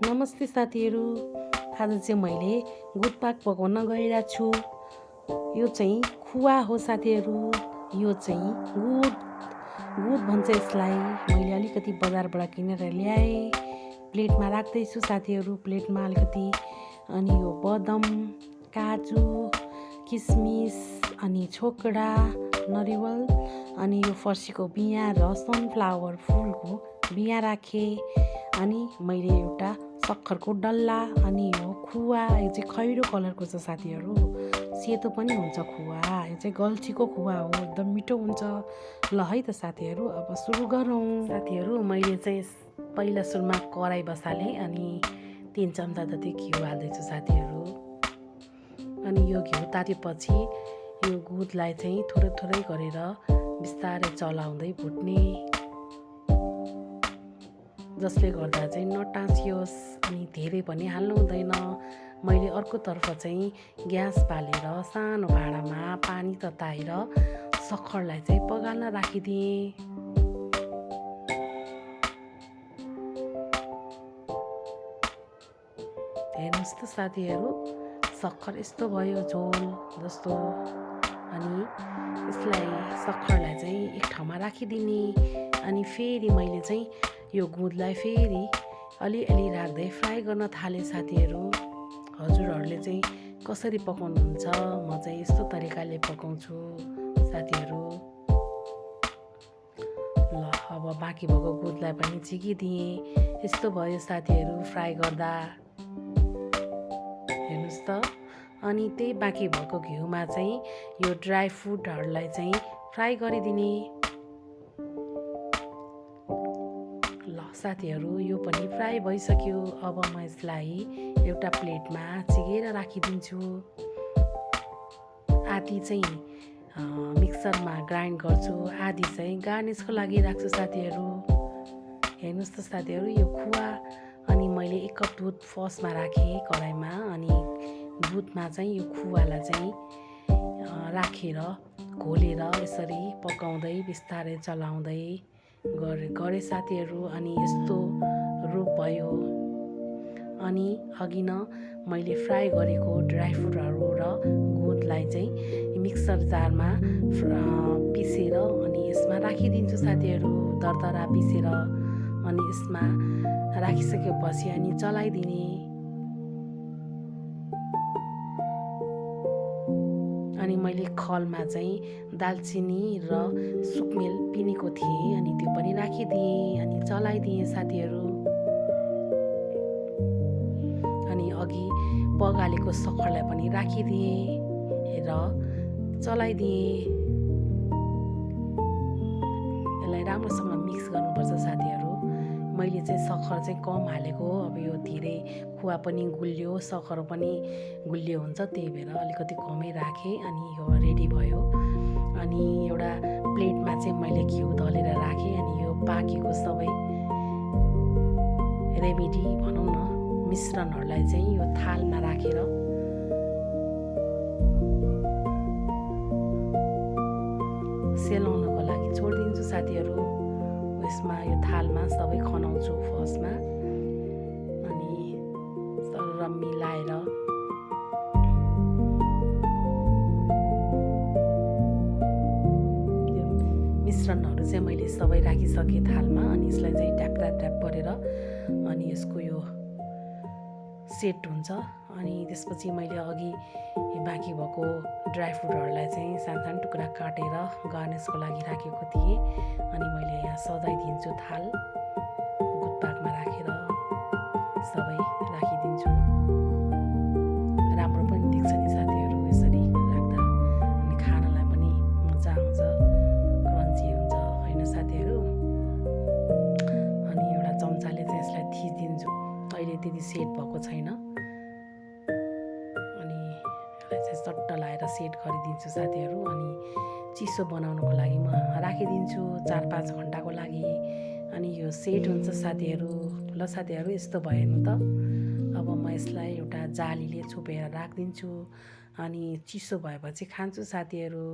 नमस्ते साथीहरू। आज चाहिँ मैले गुटपाक पकाउन गइरहेको छु। यो चाहिँ खुवा हो साथीहरू। यो चाहिँ गुड भन्छ यसलाई। मैले अलिकति बजारबाट किनेर ल्याएँ। प्लेटमा राख्दैछु साथीहरू। प्लेटमा अलिकति अनि यो बदम, काजु, किसमिस अनि छोकडा, नरिवल अनि यो फर्सीको बियाँ र सनफ्लावर फुलको बियाँ राखेँ। अनि मैले एउटा सक्खरको डल्ला अनि यो खुवा, यो चाहिँ खैरो कलरको छ साथीहरू। सेतो पनि हुन्छ खुवा। यो चाहिँ गल्छीको खुवा हो, एकदम मिठो हुन्छ। ल है त साथीहरू, अब सुरु गरौँ। साथीहरू मैले चाहिँ पहिला सुरुमा कराई बसालेँ अनि 3 चम्चा जति घिउ हाल्दैछु साथीहरू। अनि यो घिउ तातेपछि यो गुदलाई चाहिँ थोरै थोरै गरेर बिस्तारै चलाउँदै भुट्ने, जसले गर्दा चाहिँ नटाँसियोस्। अनि धेरै पनि हाल्नु हुँदैन। मैले अर्कोतर्फ चाहिँ ग्यास बालेर सानो भाँडामा पानी तताएर सक्खरलाई चाहिँ पगाल्न राखिदिएँ। हेर्नुहोस् त साथीहरू, सक्खर यस्तो भयो झोल जस्तो। अनि यसलाई सक्खरलाई चाहिँ एक ठाउँमा राखिदिने। अनि फेरि मैले चाहिँ यो गुदलाई फेरि अलिअलि राख्दै फ्राई गर्न थालेँ साथीहरू। हजुरहरूले चाहिँ कसरी पकाउनुहुन्छ? म चाहिँ यस्तो तरिकाले पकाउँछु साथीहरू। ल अब बाँकी भएको गुदलाई पनि झिकिदिएँ। यस्तो भयो साथीहरू फ्राई गर्दा। हेर्नुहोस् त। अनि त्यही बाँकी भएको घिउमा चाहिँ यो ड्राई फ्रुटहरूलाई चाहिँ फ्राई गरिदिने। ल साथीहरू, यो पनि फ्राई भइसक्यो। अब म यसलाई एउटा प्लेटमा चिगेर राखिदिन्छु। आधी चाहिँ मिक्सरमा ग्राइन्ड गर्छु, आधी चाहिँ गार्निसको लागि राख्छु साथीहरू। हेर्नुहोस् त साथीहरू, यो खुवा। अनि मैले 1 कप दुध फर्स्टमा राखेँ कराईमा। अनि दुधमा चाहिँ यो खुवालाई चाहिँ राखेर घोलेर यसरी पकाउँदै बिस्तारै चलाउँदै गरे साथीहरू। अनि यस्तो रूप भयो। अनि अघि न मैले फ्राई गरेको ड्राई फ्रुटहरू र गुदलाई चाहिँ मिक्सर जारमा पिसेर अनि यसमा राखिदिन्छु साथीहरू। दरदरा पिसेर अनि यसमा राखिसकेपछि अनि चलाइदिने। अनि मैले खलमा चाहिँ दालचिनी र सुकमेल पिनेको थिएँ, अनि त्यो पनि राखिदिएँ अनि चलाइदिएँ साथीहरू। अनि अघि पगालेको सक्खरलाई पनि राखिदिएँ र चलाइदिएँ। यसलाई राम्रोसँग मिक्स गर्नुपर्छ साथीहरू। मैले चाहिँ सक्खर चाहिँ कम हालेको, अब यो धेरै खुवा पनि गुलियो सक्खर पनि गुलियो हुन्छ, त्यही भएर अलिकति कमै राखेँ। अनि यो रेडी भयो। अनि एउटा प्लेटमा चाहिँ मैले घिउ दलेर राखेँ। अनि यो पाकेको सबै रेमेडी भनौँ न, मिश्रणहरूलाई चाहिँ यो थालमा राखेर सेलाउनको लागि छोडिदिन्छु साथीहरू। यसमा यो थालमा सबै खनाउँछु फर्स्टमा। अनि सरर मिलाएर यो मिश्रणहरू चाहिँ मैले सबै राखिसकेँ थालमा। अनि यसलाई चाहिँ ट्याप गरेर अनि यसको यो सेट हुन्छ। अनि त्यसपछि मैले अघि बाँकी भएको ड्राई फ्रुटहरूलाई चाहिँ सानो टुक्रा काटेर गार्निसको लागि राखेको थिएँ। अनि मैले यहाँ सजाइदिन्छु थाल, गुटपाकमा राखेर सबै राखिदिन्छु। राम्रो पनि देख्छ नि साथीहरू यसरी राख्दा। अनि खानालाई पनि मजा आउँछ, क्रन्ची हुन्छ होइन साथीहरू। अनि एउटा चम्चाले चाहिँ यसलाई थिचिदिन्छु। अहिले त्यति सेट भएको छैन। अनि यसलाई चाहिँ सट्ट लाएर सेट गरिदिन्छु साथीहरू। अनि चिसो बनाउनको लागि म राखिदिन्छु 4-5 घन्टाको लागि। अनि यो सेट हुन्छ साथीहरू। ल साथीहरू, यस्तो भयो नि त। अब म यसलाई एउटा जालीले छोपेर राखिदिन्छु। अनि चिसो भएपछि खान्छु साथीहरू।